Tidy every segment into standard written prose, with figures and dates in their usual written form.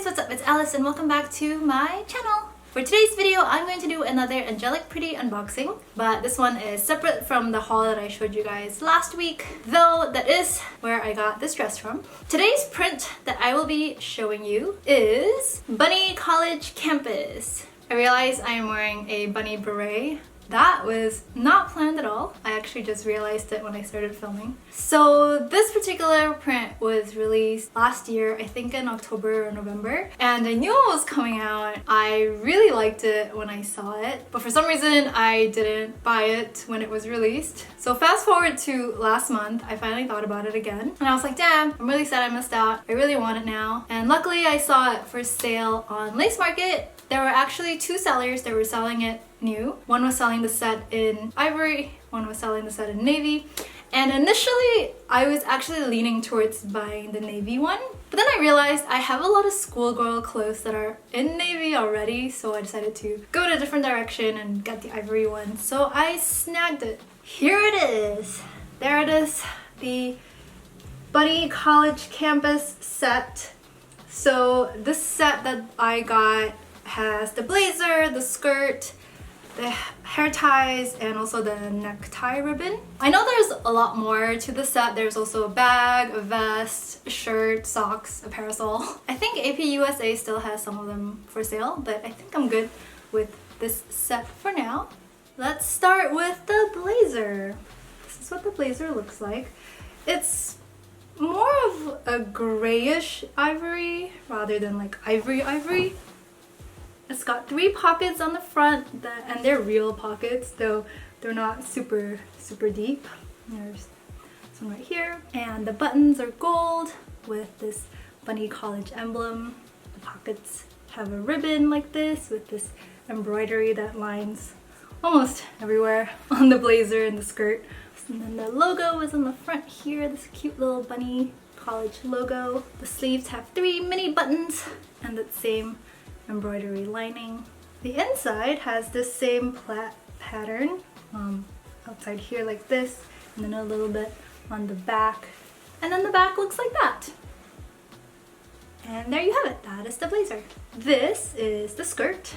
guys, what's up? It's Alice and welcome back to my channel. For today's video, I'm going to do another Angelic Pretty unboxing, but this one is separate from the haul that I showed you guys last week, though that is where I got this dress from. Today's print that I will be showing you is Bunny College Campus. I realize I am wearing a bunny beret. That was not planned at all. I actually just realized it when I started filming. So this particular print was released last year, I think in October or November, and I knew it was coming out. I really liked it when I saw it, but for some reason I didn't buy it when it was released. So fast forward to last month, I finally thought about it again, and I was like, damn, I'm really sad I missed out. I really want it now. And luckily I saw it for sale on Lace Market. There were actually two sellers that were selling it new. One was selling the set in ivory, one was selling the set in navy. And initially, I was actually leaning towards buying the navy one. But then I realized I have a lot of schoolgirl clothes that are in navy already, so I decided to go in a different direction and get the ivory one. So I snagged it. Here it is. There it is. The Bunny College Campus set. So this set that I got has the blazer, the skirt, the hair ties, and also the necktie ribbon. I know there's a lot more to the set. There's also a bag, a vest, a shirt, socks, a parasol. I think AP USA still has some of them for sale, but I think I'm good with this set for now. Let's start with the blazer. This is what the blazer looks like. It's more of a grayish ivory rather than like ivory. It's got 3 pockets on the front, and they're real pockets, though they're not super deep. There's this one right here, and the buttons are gold with this Bunny College emblem. The pockets have a ribbon like this with this embroidery that lines almost everywhere on the blazer and the skirt. And then the logo is on the front here, this cute little Bunny College logo. The sleeves have 3 mini buttons and that same embroidery lining. The inside has this same plaid pattern outside here like this, and then a little bit on the back, and then the back looks like that. And there you have it. That is the blazer. This is the skirt.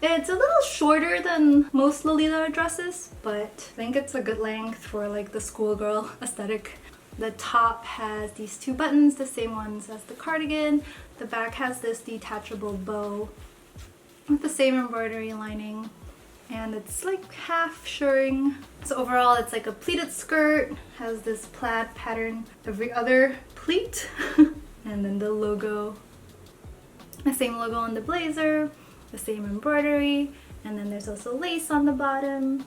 It's a little shorter than most Lolita dresses, but I think it's a good length for like the schoolgirl aesthetic. The top has these 2 buttons, the same ones as the cardigan. The back has this detachable bow with the same embroidery lining, and it's like half shirring. So overall it's like a pleated skirt, has this plaid pattern every other pleat, and then the logo, the same logo on the blazer, the same embroidery, and then there's also lace on the bottom.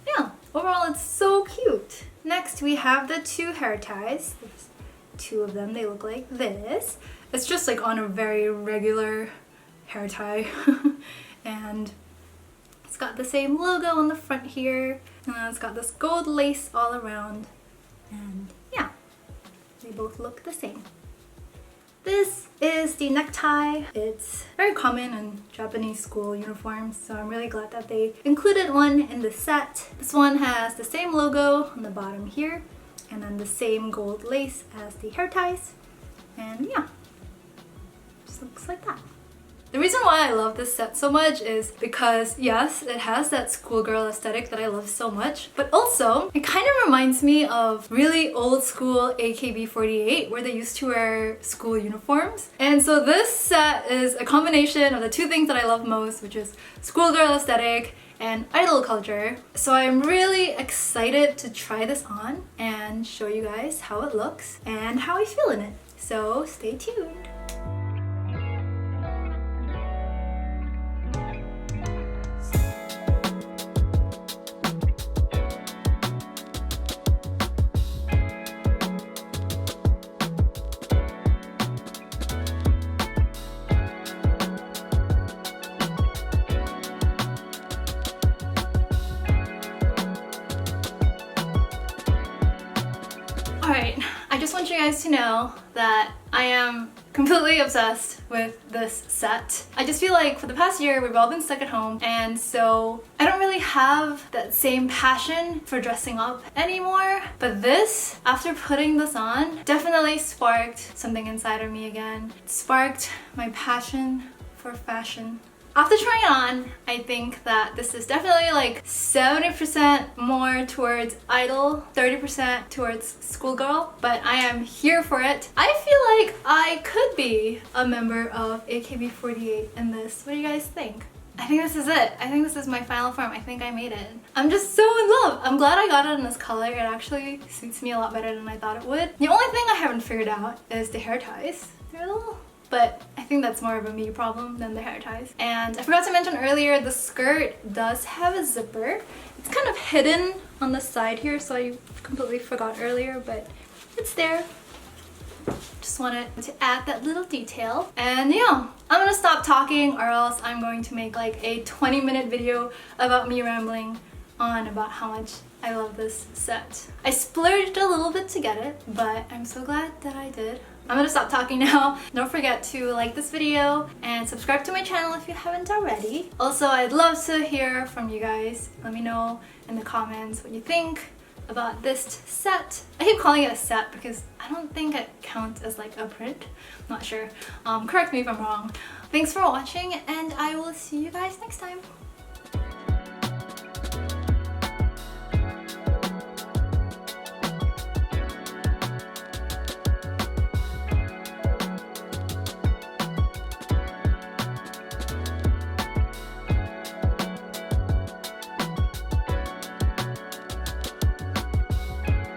Yeah, overall it's so cute. Next we have the 2 hair ties. There's 2 of them. They look like this. It's just like on a very regular hair tie. And it's got the same logo on the front here. And then it's got this gold lace all around. And yeah, they both look the same. This is the necktie. It's very common in Japanese school uniforms, so I'm really glad that they included one in the set. This one has the same logo on the bottom here, and then the same gold lace as the hair ties. And yeah, just looks like that. The reason why I love this set so much is because, yes, it has that schoolgirl aesthetic that I love so much, but also it kind of reminds me of really old school AKB48 where they used to wear school uniforms. And so this set is a combination of the 2 things that I love most, which is schoolgirl aesthetic and idol culture. So I'm really excited to try this on and show you guys how it looks and how I feel in it. So stay tuned. Alright, I just want you guys to know that I am completely obsessed with this set. I just feel like for the past year we've all been stuck at home, and so I don't really have that same passion for dressing up anymore. But this, after putting this on, definitely sparked something inside of me again. It sparked my passion for fashion. After trying it on, I think that this is definitely like 70% more towards idol, 30% towards schoolgirl, but I am here for it. I feel like I could be a member of AKB48 in this. What do you guys think? I think this is it. I think this is my final form. I think I made it. I'm just so in love. I'm glad I got it in this color. It actually suits me a lot better than I thought it would. The only thing I haven't figured out is the hair ties. They're a little... but I think that's more of a me problem than the hair ties. And I forgot to mention earlier, the skirt does have a zipper. It's kind of hidden on the side here, so I completely forgot earlier, but it's there. Just wanted to add that little detail. And yeah, I'm gonna stop talking or else I'm going to make like a 20-minute video about me rambling on about how much I love this set. I splurged a little bit to get it, but I'm so glad that I did. I'm gonna stop talking now. Don't forget to like this video and subscribe to my channel if you haven't already. Also, I'd love to hear from you guys. Let me know in the comments what you think about this set. I keep calling it a set because I don't think it counts as like a print. I'm not sure. Correct me if I'm wrong. Thanks for watching, and I will see you guys next time.